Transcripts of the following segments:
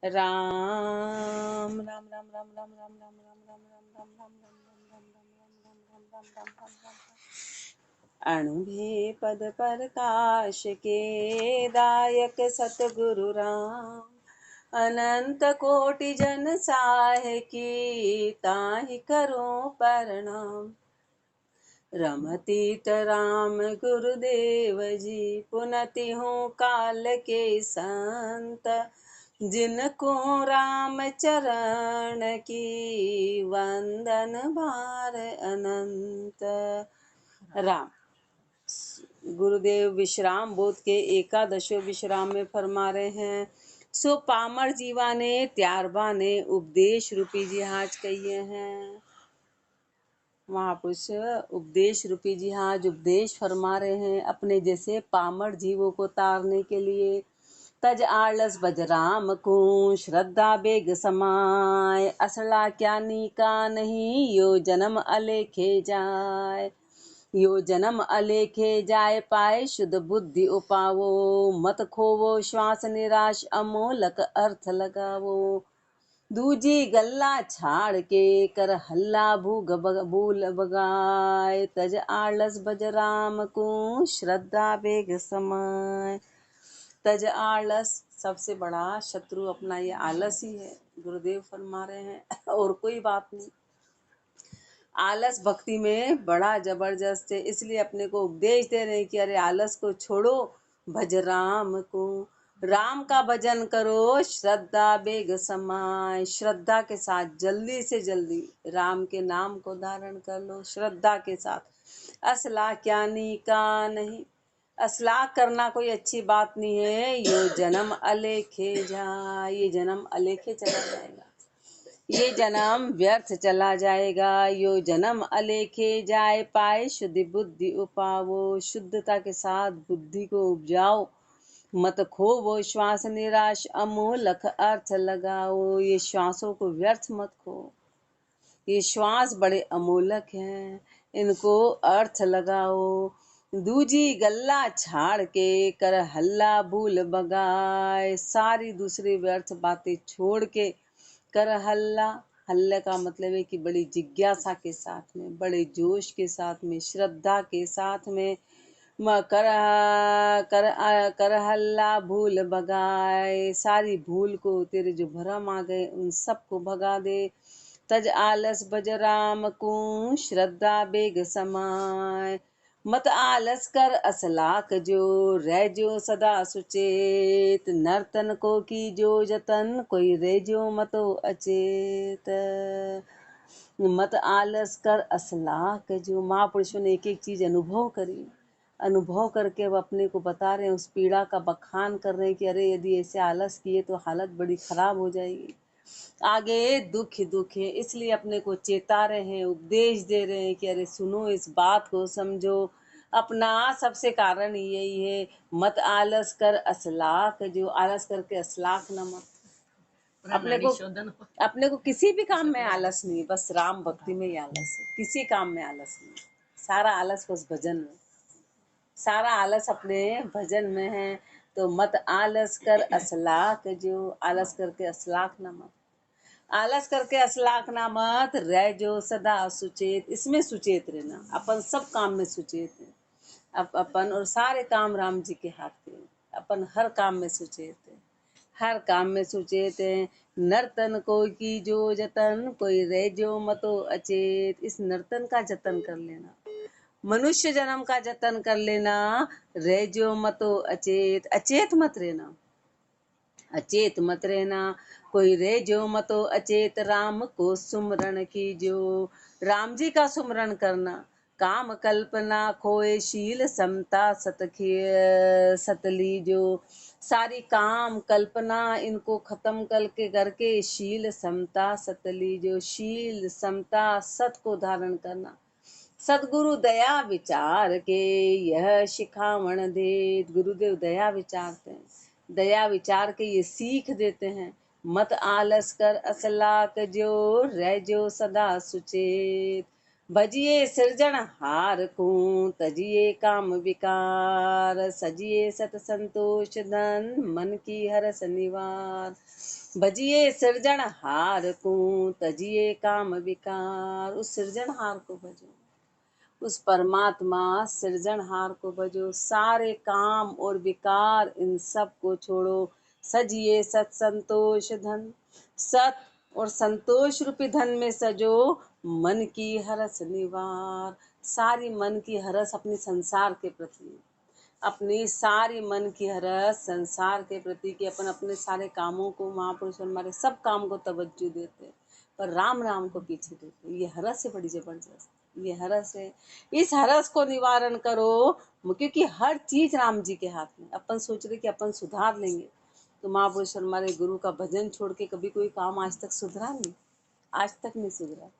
राम राम राम राम राम राम राम राम राम राम राम राम राम राम राम राम राम। अणुभे पद प्रकाश के दायक सतगुरु राम। अनंत कोटि जन साह की ताहि करो प्रणाम। रमतीत राम गुरुदेव जी पुनति हूँ काल के संत। जिनको राम चरण की वंदन भार अनंत। राम गुरुदेव विश्राम बोध के एकादशो विश्राम में फरमा रहे हैं। सो पामर जीवा ने त्यारबा ने उपदेश रूपी जिहाज कहिए हैं। महापुरुष उपदेश रूपी जिहाज उपदेश फरमा रहे हैं अपने जैसे पामर जीवों को तारने के लिए। तज आलस बजराम को श्रद्धा बेग समाय। असला क्या नीका नहीं यो जन्म अलेखे जाय। यो जन्म अलेखे जाय पाए शुद्ध बुद्धि उपावो। मत खोवो श्वास निराश अमोलक अर्थ लगावो। दूजी गल्ला छाड़ के कर हल्ला भूल बगाए। तज आलस बजराम को श्रद्धा बेग समाय। तज आलस सबसे बड़ा शत्रु अपना ये आलस ही है, गुरुदेव फरमा रहे हैं, और कोई बात नहीं। आलस भक्ति में बड़ा जबरदस्त है, इसलिए अपने को उपदेश दे रहे हैं कि अरे आलस को छोड़ो, भज राम को। राम का भजन करो श्रद्धा बेग समाय। श्रद्धा के साथ जल्दी से जल्दी राम के नाम को धारण कर लो, श्रद्धा के साथ। असला क्या नीका नहीं, असलाह करना कोई अच्छी बात नहीं है। यो जन्म अलेखे जा, ये जन्म अलेखे चला जाएगा, ये जन्म व्यर्थ चला जाएगा। यो जन्म अलेखे जाए पाए शुद्ध बुद्धि उपावो। शुद्धता के साथ बुद्धि को उपजाओ, मत खो वो श्वास निराश अमोलक अर्थ लगाओ। ये श्वासों को व्यर्थ मत खो, ये श्वास बड़े अमोलक हैं, इनको अर्थ लगाओ। दूजी गल्ला छाड़ के कर हल्ला भूल बगाए। सारी दूसरी व्यर्थ बातें छोड़ के कर हल्ला। हल्ले का मतलब है कि बड़ी जिज्ञासा के साथ में, बड़े जोश के साथ में, श्रद्धा के साथ में कर कर कर हल्ला भूल भगाए। सारी भूल को, तेरे जो भरम आ गए उन सबको भगा दे। तज आलस बजराम को श्रद्धा बेग समाय। मत आलस कर असलाक जो रह जो सदा सुचेत। नर्तन को की जो जतन कोई रह जो मतो अचेत। मत आलस कर असलाक जो। महापुरुषों ने एक एक चीज अनुभव करी, अनुभव करके वो अपने को बता रहे हैं, उस पीड़ा का बखान कर रहे हैं कि अरे यदि ऐसे आलस किए तो हालत बड़ी खराब हो जाएगी, आगे दुख ही दुख है। इसलिए अपने को चेता रहे हैं, उपदेश दे रहे हैं कि अरे सुनो, इस बात को समझो। अपना सबसे कारण यही है, मत आलस कर असलाक जो। आलस करके असलाक न मत। अपने को किसी भी काम में आलस नहीं, बस राम भक्ति में ही आलस है, किसी काम में आलस नहीं। सारा आलस बस भजन में, सारा आलस अपने भजन में है। तो मत आलस कर असलाक जो। आलस करके असलाक न मत, आलस करके असलाक ना मत। रह जो सदा सुचेत, इसमें सुचेत रहना। अपन सब काम में सुचेत है, अपन और सारे काम राम जी के हाथ के। अपन हर काम में सुचेत है, हर काम में सुचेत है। नर्तन को की जो जतन कोई रह जो मतो अचेत। इस नर्तन का जतन कर लेना, मनुष्य जन्म का जतन कर लेना। रह जो मतो अचेत, अचेत मत रहना, अचेत मत रहना। कोई रे जो मतो अचेत राम को सुमरण की जो। राम जी का सुमरण करना, काम कल्पना खोए शील समता सतली जो। सारी काम कल्पना इनको खत्म करके शील समता सतली जो। शील समता सत को धारण करना, सदगुरु दया विचार के यह शिखावण दे। गुरुदेव दया विचारते हैं, दया विचार के ये सीख देते हैं। मत आलस कर असलाक जो रह जो सदा सुचेत। भजिए सृजन हार को तजिए काम विकार। सजिए सत संतोष धन मन की हरस निवार। भजिए सृजनहार को, तजिए काम विकार। उस सृजनहार को भजो, उस परमात्मा सृजनहार को भजो। सारे काम और विकार इन सब को छोड़ो। सजिए सत संतोष धन, सत और संतोष रूपी धन में सजो। मन की हरस निवार, सारी मन की हरस अपने संसार के प्रति, अपनी सारी मन की हरस संसार के प्रति, कि अपन अपने सारे कामों को, महापुरुष हमारे सब काम को तवज्जो देते पर राम राम को पीछे देते। ये हरस है बड़ी जबरदस्त, ये हरस है। इस हरस को निवारण करो, क्योंकि हर चीज राम जी के हाथ में। अपन सोच रहे कि अपन सुधार लेंगे, तो महापुरुष हमारे गुरु का भजन छोड़ के कभी कोई काम आज तक सुधरा नहीं, आज तक नहीं सुधरा।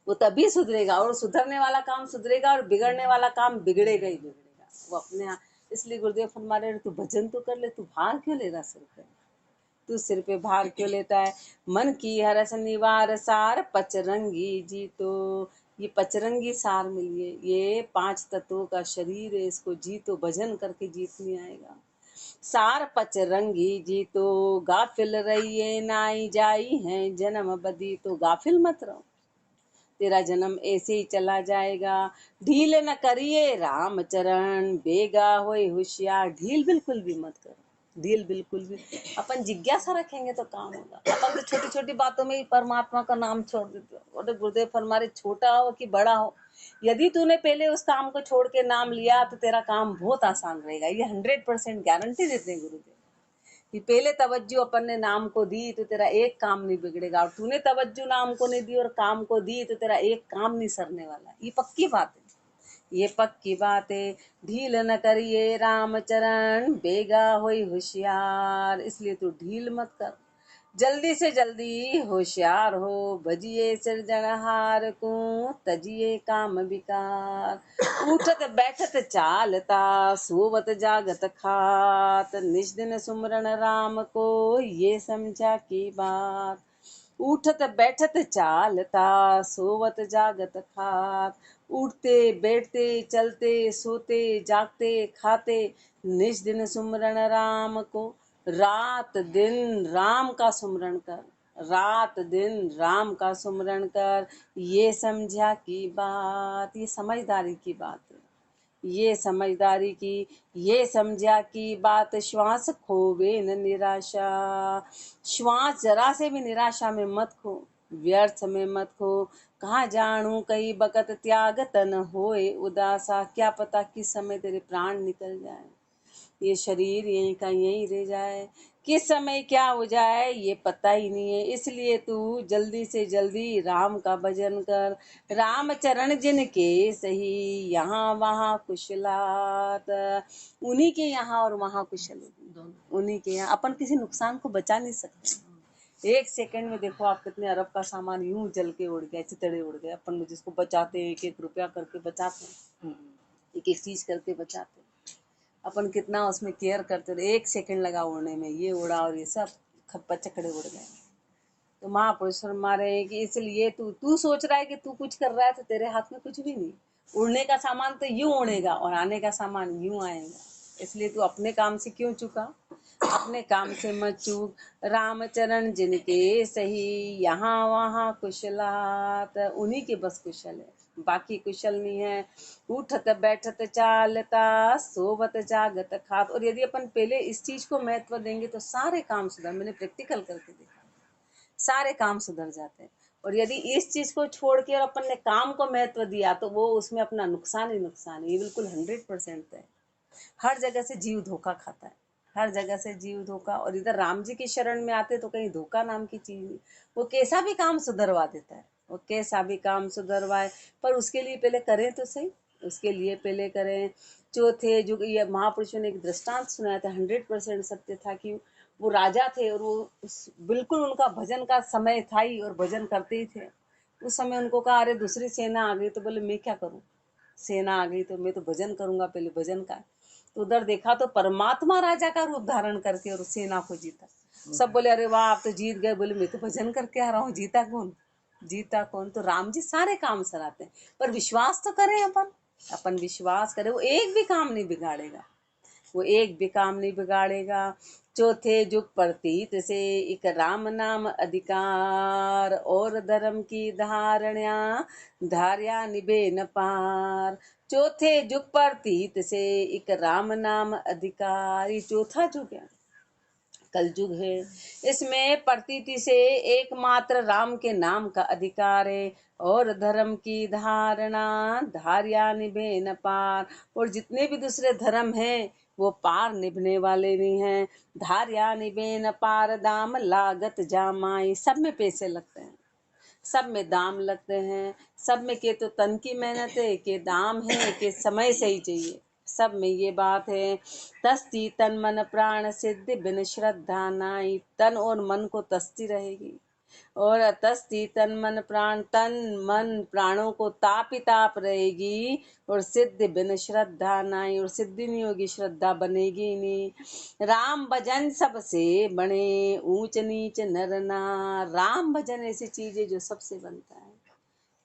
वो तभी सुधरेगा, और सुधरने वाला काम सुधरेगा और बिगड़ने वाला काम बिगड़ेगा ही बिगड़ेगा। वो अपने यहाँ, इसलिए गुरुदेव फरमा रहे, तू भजन तो कर ले, तू भार क्यों ले रहा सिर पे, तू सिर पे भार क्यों लेता है। मन की हरस निवार सार, पचरंगी जी तो, ये पचरंगी सार मिलिए, ये 5 तत्वों का शरीर है, इसको जीतो, भजन करके जीत नहीं आएगा। सार पचरंगी जी तो, गाफिल रहिए नाई जाई है जन्म बदी। तो गाफिल मत रहो, तेरा जन्म ऐसे ही चला जाएगा। ढील न करिए राम चरण, बेगा होए होशियार। ढील बिल्कुल भी मत करो, ढील बिल्कुल भी। अपन जिज्ञासा रखेंगे तो काम होगा। अपन तो छोटी छोटी बातों में ही परमात्मा का नाम छोड़ देते हो। और गुरुदेव फरमारे, छोटा हो कि बड़ा हो, यदि तूने पहले उस काम को छोड़ के नाम लिया तो तेरा काम बहुत आसान रहेगा। ये 100% गारंटी देते हैं गुरुदेव, कि पहले तवज्जो अपन ने नाम को दी तो तेरा एक काम नहीं बिगड़ेगा, और तूने तवज्जो नाम को नहीं दी और काम को दी तो तेरा एक काम नहीं सरने वाला। ये पक्की बात है, ये पक्की बात है। ढील न करिए राम चरण, बेगा होई होशियार। इसलिए तू ढील मत कर, जल्दी से जल्दी होशियार हो। भजिए सृजनहार को, तजिए काम विकार। उठत बैठत चालता, सोवत जागत खात। निज दिन सुमरन राम को, ये समझा की बात। उठत बैठत चालता, सोवत जागत खात। उठते बैठते चलते सोते जागते खाते, निज दिन सुमरन राम को। रात दिन राम का सुमरण कर, रात दिन राम का सुमरण कर। ये समझा की बात, ये समझदारी की बात है, ये समझदारी की, ये समझा की बात। श्वास खोवे न निराशा, श्वास जरा से भी निराशा में मत खो, व्यर्थ में मत खो। कहाँ जानू कई बकत त्याग तन होए उदासा। क्या पता किस समय तेरे प्राण निकल जाए, ये शरीर यहीं का यहीं रह जाए, किस समय क्या हो जाए ये पता ही नहीं है। इसलिए तू जल्दी से जल्दी राम का भजन कर। राम चरण जिनके सही, यहाँ वहाँ कुशलात। उन्हीं के यहाँ और वहाँ कुशल, उन्हीं के यहाँ। अपन किसी नुकसान को बचा नहीं सकते। एक सेकंड में देखो आप, कितने अरब का सामान यूं जल के उड़ गया, चितड़े उड़ गए। अपन जिसको बचाते हैं, 1-1 रुपया करके बचाते हैं, एक एक चीज करके बचाते हैं। अपन कितना उसमें केयर करते रहे, 1 सेकंड लगा उड़ने में, ये उड़ा और ये सब खप्पा चकड़े उड़ गए। तो महापुरुष हमारे कि इसलिए तू तू सोच रहा है कि तू कुछ कर रहा है, तो तेरे हाथ में कुछ भी नहीं। उड़ने का सामान तो यूं उड़ेगा और आने का सामान यूं आएगा। इसलिए तू अपने काम से क्यों चूका, अपने काम से मत चूक। रामचरण जिनके सही, यहाँ वहाँ कुशलात। उन्हीं के बस कुशल है, बाकी कुशल नहीं है। उठत बैठत चालता, सोवत जागत खात। और यदि अपन पहले इस चीज को महत्व देंगे तो सारे काम सुधर, मैंने प्रैक्टिकल करके देखा, सारे काम सुधर जाते हैं। और यदि इस चीज को छोड़ के और अपन ने काम को महत्व दिया तो वो उसमें अपना नुकसान ही नुकसान है। ये बिल्कुल 100% है। हर जगह से जीव धोखा खाता है, हर जगह से जीव धोखा। और इधर राम जी की शरण में आते तो कहीं धोखा नाम की चीज नहीं। वो कैसा भी काम सुधरवा देता है, वो कैसा भी काम सुधरवाए, पर उसके लिए पहले करें तो सही, उसके लिए पहले करें। चौथे युग, ये महापुरुषों ने एक दृष्टांत सुनाया था, 100% सत्य था, कि वो राजा थे और वो बिल्कुल उनका भजन का समय था ही, और भजन करते ही थे। उस समय उनको कहा, अरे दूसरी सेना आ गई, तो बोले मैं क्या करूं, सेना आ गई तो मैं तो भजन करूंगा, पहले भजन का। तो उधर देखा तो परमात्मा राजा का रूप धारण करके और सेना को जीता। सब बोले, अरे वाह आप तो जीत गए। बोले मैं तो भजन करके आ रहा हूँ, जीता कौन, जीता कौन। तो राम जी सारे काम सराते हैं, पर विश्वास तो करें अपन, अपन विश्वास करें, वो एक भी काम नहीं बिगाड़ेगा। वो एक भी काम नहीं बिगाड़ेगा। चौथे जुग प्रतीत से एक राम नाम अधिकार, और धर्म की धार्या निभे न पार। चौथे जुग प्रतीत से एक राम नाम अधिकार, ये चौथा जुग है, कलयुग है। इसमें प्रतीति से एकमात्र राम के नाम का अधिकार है, और धर्म की धार्या निभे न पार। और जितने भी दूसरे धर्म हैं वो पार निभने वाले नहीं हैं। धार्या निभे न पार, दाम लागत जामाई। सब में पैसे लगते हैं, सब में दाम लगते हैं, सब में के तो तन की मेहनत है, के दाम है, के समय सही चाहिए, सब में ये बात है। तस्ती तन मन प्राण सिद्धि बिन श्रद्धा नाई। तन और मन को तस्ती रहेगी, और तस्ती तन मन प्राणों को ताप ही ताप रहेगी, और सिद्धि बिन श्रद्धा नाई। और सिद्धि नहीं होगी, श्रद्धा बनेगी नहीं। राम भजन सबसे बने, ऊंच नीच नर नार। राम भजन ऐसी चीज है जो सबसे बनता है,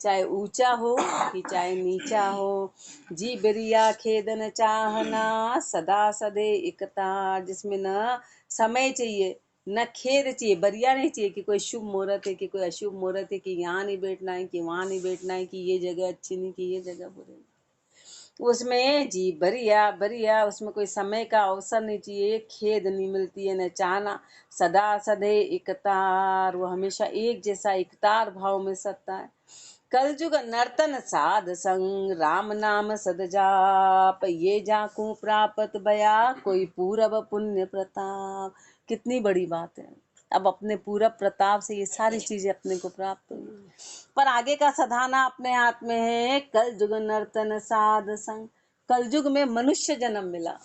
चाहे ऊंचा हो कि चाहे नीचा हो। जी बिरिया खेदन चाहना, सदा सदे इकतार। जिसमें न समय चाहिए न खेद चाहिए, बरिया नहीं चाहिए कि कोई शुभ मुहूर्त है कि कोई अशुभ मुहूर्त है, कि यहाँ नहीं बैठना है कि वहाँ नहीं बैठना है, कि ये जगह अच्छी नहीं कि ये जगह बुरी। उसमें जी बरिया बरिया, उसमें कोई समय का अवसर नहीं चाहिए, खेद नहीं मिलती है न चाहना। सदा सदे इकतार, वो हमेशा एक जैसा इकतार भाव में सत्ता है। कलयुग नर्तन साध संग, राम नाम सद जाप। ये जाकू प्राप्त बया, कोई पूरब पुण्य प्रताप। कितनी बड़ी बात है, अब अपने पूरब प्रताप से ये सारी चीजें अपने को प्राप्त हुई। पर आगे का सधाना अपने हाथ में है। कलयुग नर्तन साध संग, कलयुग में मनुष्य जन्म मिला,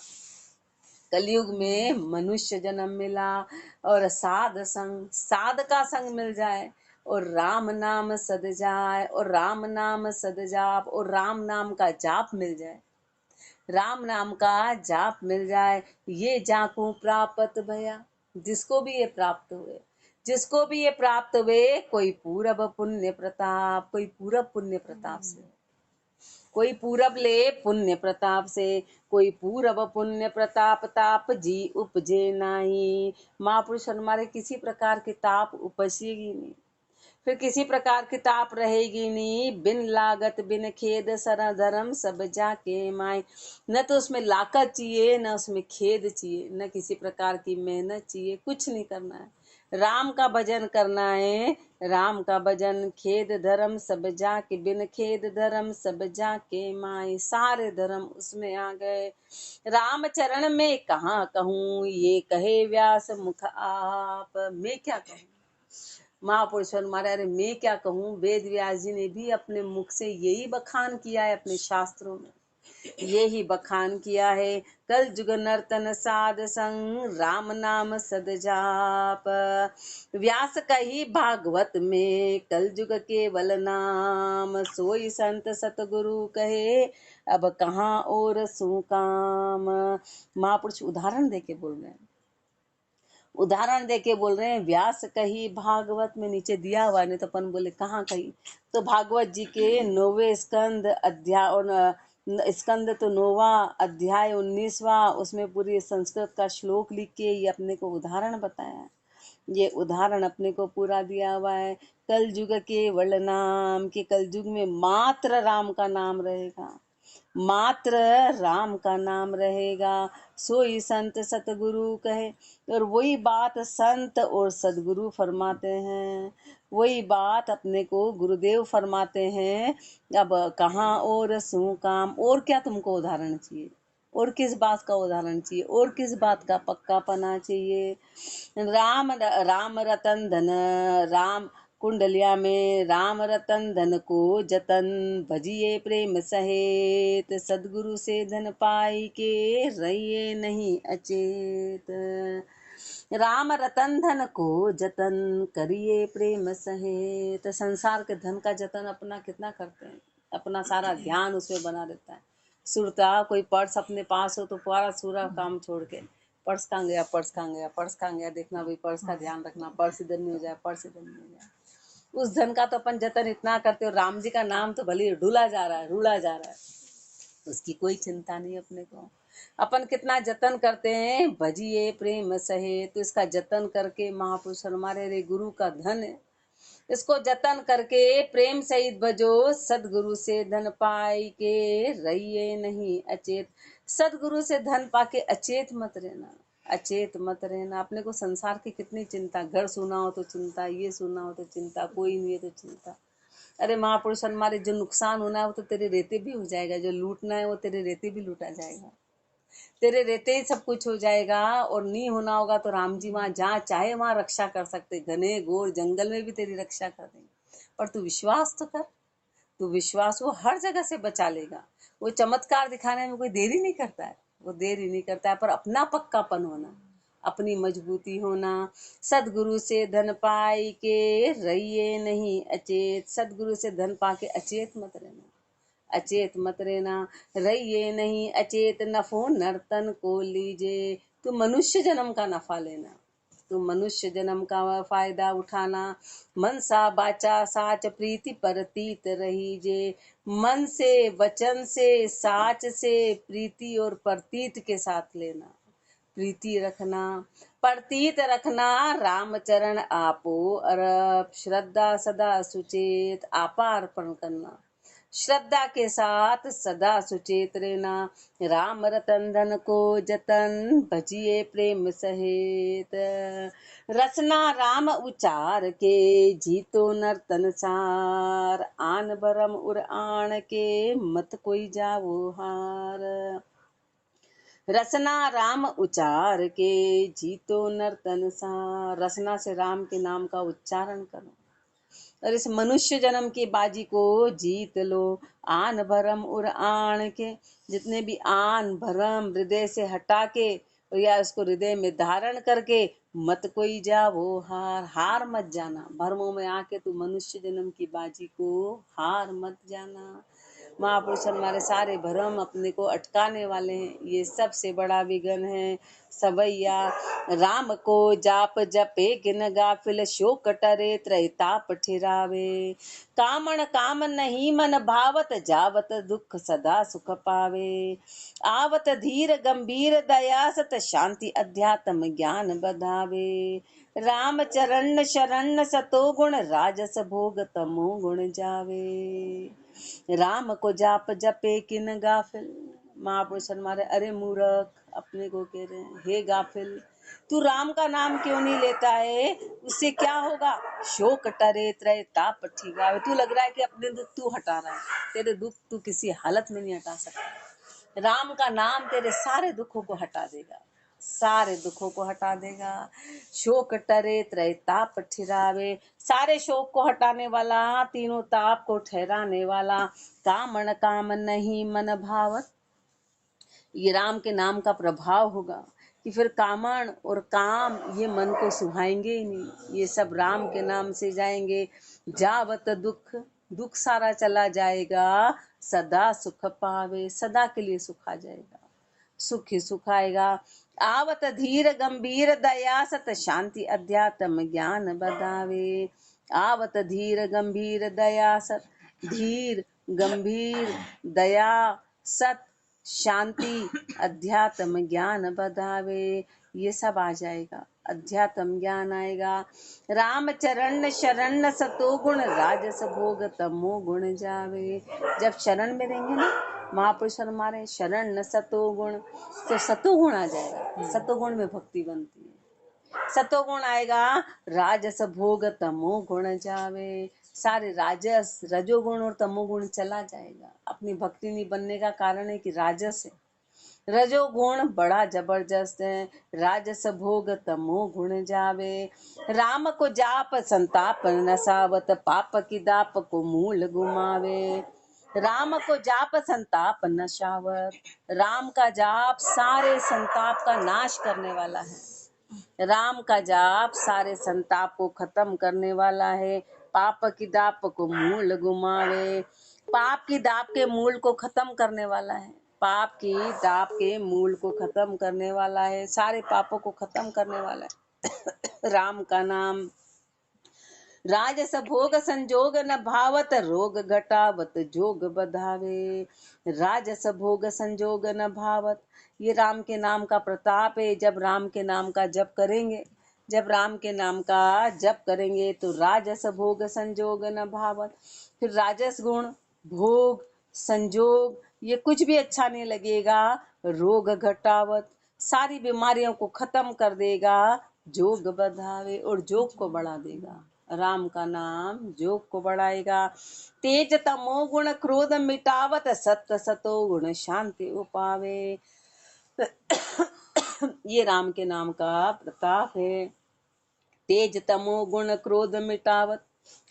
कलयुग में मनुष्य जन्म मिला, और साध संग, साध का संग मिल जाए, और राम नाम सद जाए, और राम नाम सद जाप। और राम नाम का जाप मिल जाए, राम नाम का जाप मिल जाए। ये जाकू प्राप्त भया, जिसको भी ये प्राप्त हुए, जिसको भी ये प्राप्त हुए। कोई पूरब पुण्य प्रताप, कोई पूरब पुण्य प्रताप से, कोई पूरब ले पुण्य प्रताप से, कोई पूरब पुण्य प्रताप ताप जी उपजे नाही। महापुरुष हमारे किसी प्रकार के ताप उपजेगी नहीं, फिर किसी प्रकार की ताप रहेगी नहीं। बिन लागत बिन खेद सरा धर्म सब जाके माए। न तो उसमें लाकत चाहिए, न उसमें खेद चाहिए, न किसी प्रकार की मेहनत चाहिए, कुछ नहीं करना है, राम का भजन करना है। राम का भजन, खेद धर्म सब जाके, बिन खेद धर्म सब जाके माए। सारे धर्म उसमें आ गए। राम चरण में कहाँ कहूँ, ये कहे व्यास मुख आप। मैं क्या कहूँ, महापुरुष हमारे, अरे मैं क्या कहूँ। वेद व्यास जी ने भी अपने मुख से यही बखान किया है, अपने शास्त्रों में यही बखान किया है। कल जुग नर्तन साध संग, राम नाम सद जाप। व्यास कही भागवत में, कल जुग केवल नाम। सोई संत सतगुरु कहे, अब कहाँ और सु काम। महापुरुष उदाहरण देके बोल रहे हैं, उदाहरण देके बोल रहे हैं। व्यास कही भागवत में, नीचे दिया हुआ, नहीं तो अपन बोले कहाँ कही, तो भागवत जी के 9वें स्कंद अध्याय, और स्कंद तो 9वां अध्याय 19वां, उसमें पूरी संस्कृत का श्लोक लिख के ये अपने को उदाहरण बताया। ये उदाहरण अपने को पूरा दिया हुआ है। कल युग के वर्ण नाम, के कल युग में मात्र राम का नाम रहेगा, मात्र राम का नाम रहेगा। सोई संत सतगुरु कहे, और वही बात संत और सदगुरु फरमाते हैं, वही बात अपने को गुरुदेव फरमाते हैं। अब कहाँ और सू काम, और क्या तुमको उदाहरण चाहिए, और किस बात का उदाहरण चाहिए, और किस बात का पक्का पना चाहिए। राम राम रतन धन, राम कुंडलिया में राम रतन धन को जतन। भजिए प्रेम सहेत, सदगुरु से धन पाई के रहिए नहीं अचेत। राम रतन धन को जतन, करिए प्रेम सहेत। संसार के धन का जतन अपना कितना करते हैं, अपना सारा ध्यान उसमें बना रहता है। सुरता कोई पर्स अपने पास हो तो पूरा सूरा काम छोड़ के, पर्स कहाँ गया, पर्स कहाँ गया, पर्स कहाँ गया, देखना भाई, पर्स का ध्यान रखना, पर्स इधर नहीं हो जाए, पर्स इधर नहीं हो जाए। उस धन का तो अपन जतन इतना करते हो, राम जी का नाम तो भले ढूला जा रहा है, रूला जा रहा है, उसकी कोई चिंता नहीं अपने को। अपन कितना जतन करते हैं, भजिए प्रेम सहे, तो इसका जतन करके महापुरुष हमारे रे गुरु का धन है, इसको जतन करके प्रेम सहित भजो, सदगुरु से धन पाई के रहिए नहीं अचेत। सदगुरु से धन पाके अचेत मत रहना, अचेत मत रहना। अपने को संसार की कितनी चिंता, घर सुना हो तो चिंता, ये सुना हो तो चिंता, कोई नहीं है तो चिंता। अरे महापुरुष हमारे, जो नुकसान होना है वो तो तेरे रहते भी हो जाएगा, जो लूटना है वो तेरे रहते भी लूटा जाएगा, तेरे रहते ही सब कुछ हो जाएगा। और नहीं होना होगा तो राम जी वहां जहाँ चाहे वहां रक्षा कर सकते, घने घोर जंगल में भी तेरी रक्षा कर देंगे। पर तू विश्वास तो कर, तू विश्वास, वो हर जगह से बचा लेगा। वो चमत्कार दिखाने में कोई देरी नहीं करता है, वो देरी नहीं करता है। पर अपना पक्कापन होना, अपनी मजबूती होना। सदगुरु से धन पाई के रहिए नहीं अचेत, सदगुरु से धन पाके अचेत मत रहना, अचेत मत रहना। रहिए नहीं अचेत, नफो नर्तन को लीजे। तू मनुष्य जन्म का नफा लेना, तू मनुष्य जन्म का फायदा उठाना। मन सा बाचा साच प्रीति परतीत रही जे, मन से वचन से साच से प्रीति और प्रतीत के साथ लेना, प्रीति रखना, प्रतीत रखना। रामचरण आपो अरप, श्रद्धा सदा सुचेत, आपा अर्पण करना, श्रद्धा के साथ सदा सुचेत रहना। राम रतन धन को जतन, भजिए प्रेम सहित। रसना राम उचार के, जीतो नर्तन सार। आन भरम उर आण के, मत कोई जावो हार। रसना राम उचार के, जीतो नर्तन सार। रसना से राम के नाम का उच्चारण करो और इस मनुष्य जन्म की बाजी को जीत लो। आन भरम उर आण के, जितने भी आन भरम हृदय से हटा के या उसको हृदय में धारण करके, मत कोई जा वो हार। हार मत जाना, भरमों में आके तू मनुष्य जन्म की बाजी को हार मत जाना। महापुरुष हमारे सारे भ्रम अपने को अटकाने वाले हैं, ये सबसे बड़ा विघन है। सवैया राम को जाप जपे गिन गाफिल, शोक टरे त्रैताप ठिरावे। कामण काम नहीं मन भावत, जावत दुख सदा सुख पावे। आवत धीर गंभीर दया सत, शांति अध्यात्म ज्ञान बधावे। राम चरण शरण सतो गुण, राजस भोग तमो गुण जावे। राम को जाप जपे किन गाफिल। महापुरुष हमारे, अरे मूर्ख, अपने को कह रहे हैं, हे गाफिल, तू राम का नाम क्यों नहीं लेता है? उससे क्या होगा? शोक टरे त्रय ताप ठिगावे। तू लग रहा है कि अपने दुख तू हटा रहा है, तेरे दुख तू किसी हालत में नहीं हटा सकता। राम का नाम तेरे सारे दुखों को हटा देगा, सारे दुखों को हटा देगा। शोक टरे त्रय ताप ठिरावे, सारे शोक को हटाने वाला, तीनों ताप को ठहराने वाला। कामण काम नहीं मन भावत, ये राम के नाम का प्रभाव होगा कि फिर कामण और काम ये मन को सुहाएंगे ही नहीं, ये सब राम के नाम से जाएंगे। जावत दुख, दुख सारा चला जाएगा। सदा सुख पावे, सदा के लिए सुख आ जाएगा, सुख ही सुख आएगा। आवत धीर गंभीर दया सत, शांति अध्यात्म ज्ञान बधावे। आवत धीर गंभीर दया सत, धीर गंभीर दया सत शांति अध्यात्म ज्ञान बधावे, ये सब आ जाएगा, अध्यात्म ज्ञान आएगा। राम चरण शरण सतो गुण, राजस भोग तमो गुण जावे। जब शरण में रहेंगे ना महापुरुष हमारे, शरण न सतो गुण, तो सतोगुण आ जाएगा। सतोगुण में भक्ति बनती है, सतोगुण आएगा। राजस भोग तमो गुण जावे, सारे राजस रजोगुण और तमोगुण चला जाएगा। अपनी भक्ति नहीं बनने का कारण है कि राजस है, रजोगुण बड़ा जबरदस्त है। राजस भोग तमो गुण जावे। राम को जाप संताप नसावत, पाप की दाप को मूल गुमावे। राम को जाप संताप नशावत, राम का जाप सारे संताप का नाश करने वाला है। राम का जाप सारे संताप को खत्म करने वाला है। पाप की दाप को मूल गुमावे, पाप की दाप के मूल को खत्म करने वाला है। पाप की दाप के मूल को खत्म करने वाला है, सारे पापों को खत्म करने वाला है। राम का नाम राजस भोग संजोग न भावत, रोग घटावत जोग बधावे। राजस भोग संजोग न भावत, ये राम के नाम का प्रताप है। जब राम के नाम का जप करेंगे, जब राम के नाम का जप करेंगे तो राजस भोग संजोग न भावत, फिर राजस गुण, भोग, संजोग, ये कुछ भी अच्छा नहीं लगेगा। रोग घटावत, सारी बीमारियों को खत्म कर देगा। जोग बधावे, और जोग को बढ़ा देगा। राम का नाम जोग को बढ़ाएगा। तेज तमो गुण क्रोध मिटावत, सत्य सतो गुण शांति उपावे। ये राम के नाम का प्रताप है। तेज तमो गुण क्रोध मिटावत,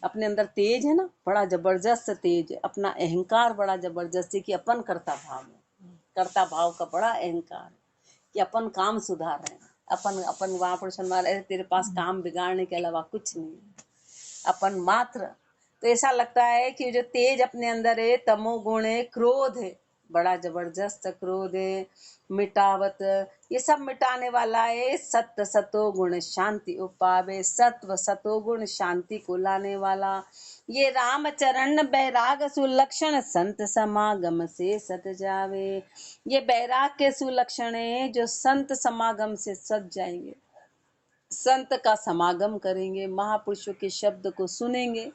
अपने अंदर तेज है ना, बड़ा जबरदस्त तेज, अपना अहंकार बड़ा जबरदस्त है कि अपन करता भाव है, करता भाव का बड़ा अहंकार है कि अपन काम सुधार रहे हैं, अपन अपन वहां पर सुनवा रहे, तेरे पास काम बिगाड़ने के अलावा कुछ नहीं है, अपन मात्र। तो ऐसा लगता है कि जो तेज अपने अंदर है, तमोगुण है, क्रोध है, बड़ा जबरदस्त क्रोध है, मिटावत, ये सब मिटाने वाला है। सत्य सतो गुण शांति उपावे, सत्व सतो गुण शांति को लाने वाला। ये राम चरण बैराग सुलक्षण, संत समागम से सत जावे। ये बैराग के सुलक्षण है, जो संत समागम से सत जाएंगे, संत का समागम करेंगे, महापुरुषों के शब्द को सुनेंगे,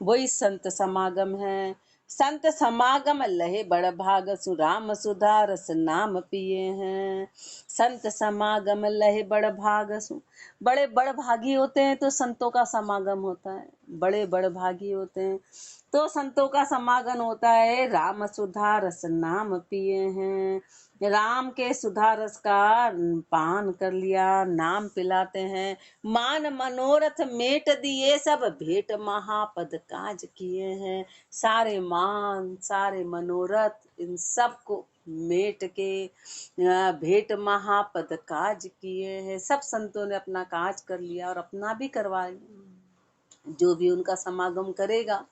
वही संत समागम है। संत समागम लहे बड़ भाग, सुराम सुधा रस नाम पिए हैं। संत समागम लहे बड़ भाग सु, बड़े बड़ भागी होते हैं तो संतों का समागम होता है, बड़े बड़ भागी होते हैं तो संतों का समागम होता है। राम सुधा रस नाम पिए हैं, राम के सुधा रस का पान कर लिया, नाम पिलाते हैं। मान मनोरथ मेट दिए, सब भेंट महापद काज किए हैं। सारे मान, सारे मनोरथ, इन सब को मेट के भेंट महापद काज किए हैं। सब संतों ने अपना काज कर लिया और अपना भी करवाएंगे। जो भी उनका समागम करेगा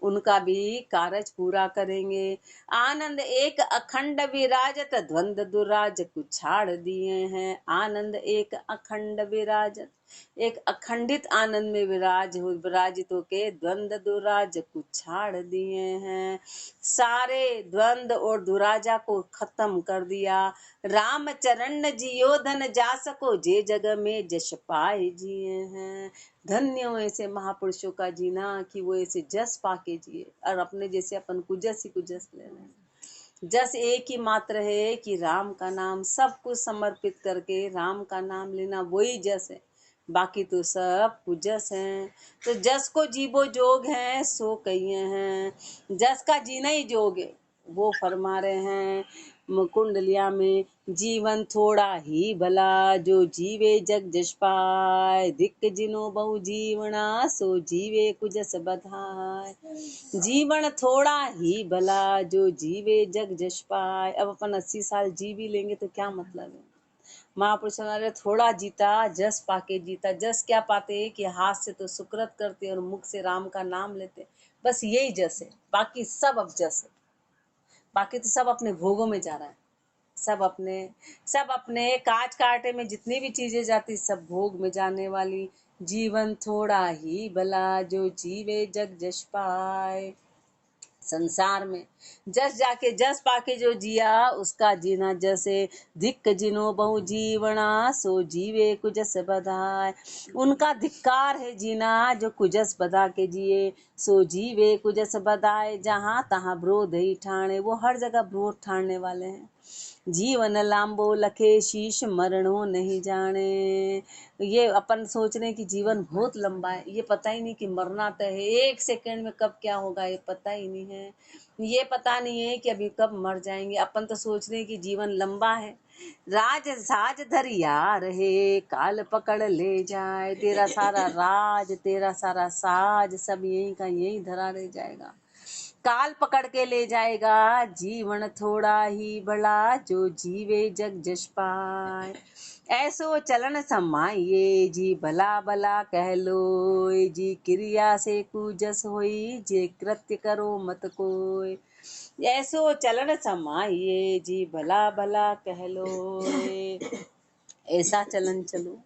उनका भी कारज पूरा करेंगे। आनंद एक अखंड विराजत, द्वंद दुराज कुछाड़ दिए हैं। आनंद एक अखंड विराजत, एक अखंडित आनंद में विराजित होके द्वंद दुराज कुछाड़ दिए हैं। सारे द्वंद और दुराजा को खत्म कर दिया। राम चरण जियो धन जा सको, जे जग में जश पाए जिए हैं। धन्य हो ऐसे महापुरुषों का जीना कि वो ऐसे जस पाके जिए, और अपने जैसे अपन कुजस ही कुजस ले रहे हैं। जस एक ही मात्र है कि राम का नाम सब कुछ समर्पित करके राम का नाम लेना, वही जस है, बाकी तो सब कुजस हैं। तो जस को जीवो जोग है सो कहिए हैं, जस का जीना ही जोग है। वो फरमा रहे हैं कुंडलिया में, जीवन थोड़ा ही भला, जो जीवे जग जश पाए। धिक जिनो बहु जीवना, सो जीवे कुजस बधाए। जीवन थोड़ा ही भला, जो जीवे जग जश पाए। अब अपन 80 साल जी भी लेंगे तो क्या मतलब है। महापुरुषों ने थोड़ा जीता, जस पाके जीता। जस क्या पाते कि हाथ से तो सुकृत करते और मुख से राम का नाम लेते, बस यही जस है। बाकी सब अब जस है, बाकी तो सब अपने भोगों में जा रहा है। सब अपने काज काटे में जितनी भी चीजें जाती सब भोग में जाने वाली। जीवन थोड़ा ही भला, जो जीवे जग जश पाए। संसार में जस जाके जस पाके जो जिया, उसका जीना जैसे। धिक्क जिनो बहु जीवना, सो जीवे कुजस बधाए। उनका धिक्कार है जीना जो कुजस बधा के जिए, सो जीवे कुजस बधाए। जहाँ तहाँ ब्रोध ही ठाणे, वो हर जगह ब्रोध ठाणने वाले हैं। जीवन लांबो लखे शीश, मरणो नहीं जाने। ये अपन सोच रहे हैं कि जीवन बहुत लंबा है, ये पता ही नहीं कि मरना तो है। एक सेकंड में कब क्या होगा ये पता ही नहीं है। ये पता नहीं है कि अभी कब मर जाएंगे। अपन तो सोच रहे हैं कि जीवन लंबा है। राज साज धरिया रहे, काल पकड़ ले जाए। तेरा सारा राज, तेरा सारा साज सब यही का यही धरा रह जाएगा, काल पकड़ के ले जाएगा। जीवन थोड़ा ही भला, जो जीवे जग जश पाए। ऐसो चलन समाइए, जी भला भला कह लो। जी क्रिया से कुजस होई, जे कृत्य करो मत कोय। ऐसो चलन समाइए, जी भला भला कह लो। ऐसा चलन चलो,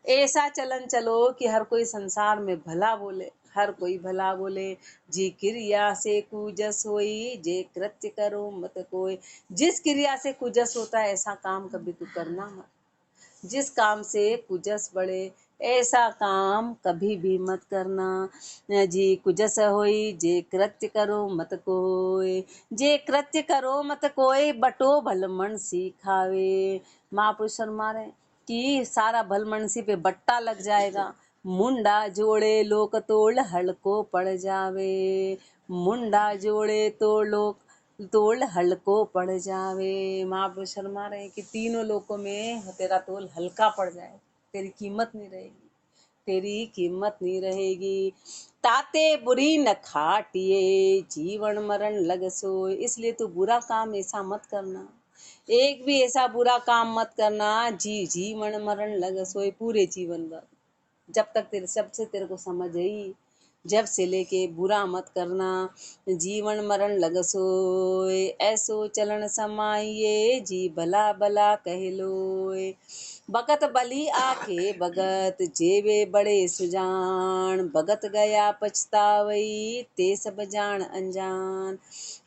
ऐसा चलन चलो कि हर कोई संसार में भला बोले, हर कोई भला बोले। जी क्रिया से कुजस होई, जे कृत्य करो मत कोई। जिस क्रिया से कुजस होता है ऐसा काम कभी तू करना मत। जिस काम से कुजस बढ़े ऐसा काम कभी भी मत करना। जी कुजस होई, जे कृत्य करो मत कोय। जे कृत्य करो मत कोय, बटो भल मन सिखावे। महापुरुष फरमा रहे कि सारा भल मनसी पे बट्टा लग जाएगा। मुंडा जोड़े लोक तोड़ हड़को पड़ जावे। मुंडा जोड़े तो लोक तोल हल्को पड़ जावे। महापुरुष फरमा रहे हैं कि तीनों लोकों में तेरा तोल हल्का पड़ जाए, तेरी कीमत नहीं रहेगी, तेरी कीमत नहीं रहेगी। ताते बुरी न खाटिए, जीवन मरण लग सोए। इसलिए तू बुरा काम ऐसा मत करना, एक भी ऐसा बुरा काम मत करना जी जीवन मरण लग सोए, पूरे जीवन भर जब तक तेरे सबसे तेरे को समझ आई, जब से लेके बुरा मत करना। जीवन मरण लग सोए, ऐसो चलन समाइए, जी भला भला कह लोए। बगत बली आके बगत, जेवे बड़े सुजान। बगत गया पछतावई, ते सब जान अनजान।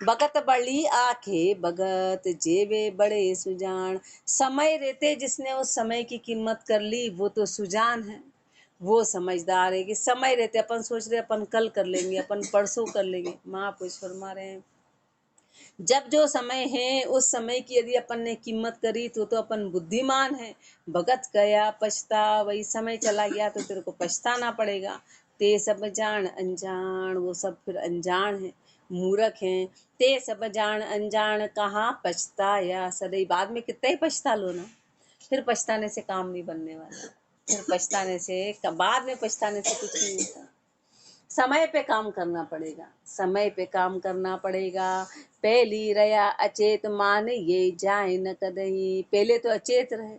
बगत बली आके बगत, जेवे बड़े सुजान। समय रहते जिसने उस समय की कीमत कर ली वो तो सुजान है, वो समझदार है। कि समय रहते अपन सोच रहे अपन कल कर लेंगे, अपन परसों कर लेंगे। महापुरुष फरमा रहे हैं जब जो समय है उस समय की यदि अपन ने कीमत करी तो अपन बुद्धिमान है। भगत गया पछता, वही समय चला गया तो तेरे को पछताना पड़ेगा। ते सब जान अनजान, वो सब फिर अनजान है, मूर्ख हैं। ते सब जान अनजान, कहाँ पछताया सदैव। बाद में कितना ही पछता लो ना, फिर पछताने से काम नहीं बनने वाला। फिर पछताने से, बाद में पछताने से कुछ नहीं होता। समय पे काम करना पड़ेगा, समय पे काम करना पड़ेगा। पहली रया अचेत, मान ये जाए न कदही। पहले तो अचेत रहे,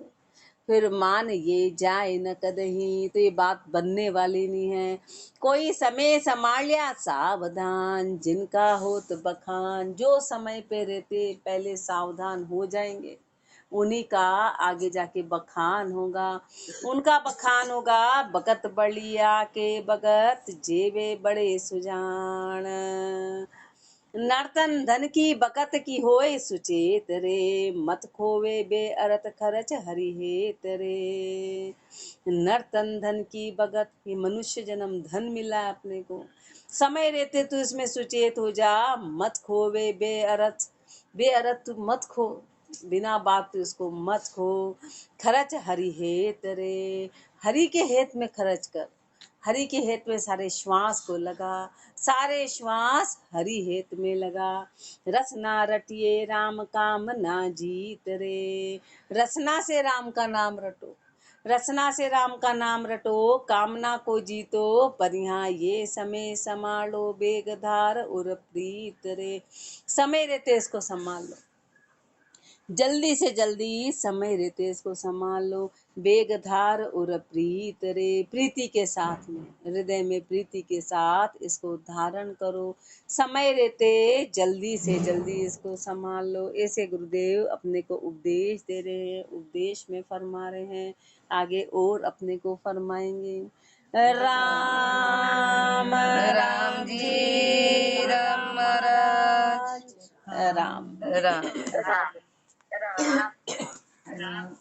फिर मान ये जाए न कदही, तो ये बात बनने वाली नहीं है। कोई समय संभालिया सावधान, जिनका होत बखान। जो समय पे रहते पहले सावधान हो जाएंगे, उन्हीं का आगे जाके बखान होगा, उनका बखान होगा। बगत बलिया के बगत, जेवे बड़े सुजान। नर्तन धन की बकत की होए सुचेत रे, मत खोवे बे अरत खरच हरि हेत रे। नर्तन धन की बगत, ये मनुष्य जन्म धन मिला है अपने को, समय रहते तो इसमें सुचेत हो जा। मत खोवे बे अरत, बे अरत तू मत खो, बिना बात तो इसको मत खो। खर्च हरि हेत रे, हरि के हेत में खर्च कर, हरि के हेत में सारे श्वास को लगा, सारे श्वास हरि हेत में लगा। रसना रटिए राम काम ना जीत रे, रसना से राम का नाम रटो, रसना से राम का नाम रटो। कामना को जीतो, पर यहाँ ये समय संभालो, बेगधार उर प्रीत रे। समय रहते इसको संभाल लो, जल्दी से जल्दी समय रहते इसको संभाल लो। बेगधार और प्रीत रे, प्रीति के साथ में, हृदय में प्रीति के साथ इसको धारण करो। समय रहते जल्दी से जल्दी इसको संभाल लो। ऐसे गुरुदेव अपने को उपदेश दे रहे हैं, उपदेश में फरमा रहे हैं, आगे और अपने को फरमाएंगे। राम राम जी राम महाराज राम राम।